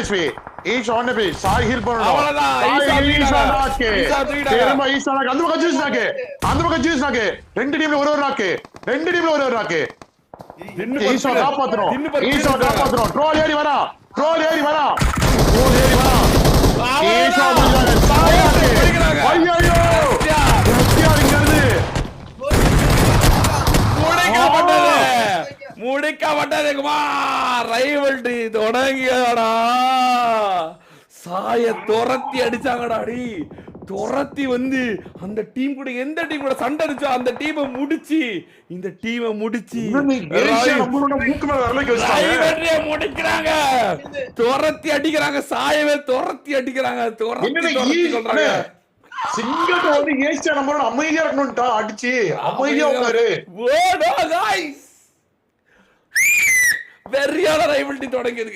HP Isha 1 HP Sai heal பண்ணனும் அவ்வளவுதான் ஈஷா நாக்கு திரும்ப ஈஷா நாக்கு அந்த பக்கம் ஜூஸ் நாக்கு ரெண்டு டீம்ல ஒரு நாக்கு ஈஷா காப்பாத்துறோம் ட்ரோல் ஏறி வரா ஈஷா முடிஞ்சாங்க சாய் நாக்கு ஐயோ முடிக்கப்பட்டது குமார் ரைவல்டி தொடங்கியடா சாய துரத்தி அடிச்சாங்கடா துரத்தி வந்து அந்த டீம் கூட எந்த டீம் கூட சண்டை அடிச்சோ அந்த டீமை முடிச்சு இந்த டீமை முடிச்சு முடிக்கிறாங்க துரத்தி அடிக்கிறாங்க சாயவே துரத்தி அடிக்கிறாங்க சொல்றாங்க சிங்கிள் வந்து ஏசியா நம்மளோட அமைதியா இருக்கணும்டா அடிச்சு அமைதியா உட்காரு ஓடோ गाइस வெறியான ரைவல்டி தொடங்கியது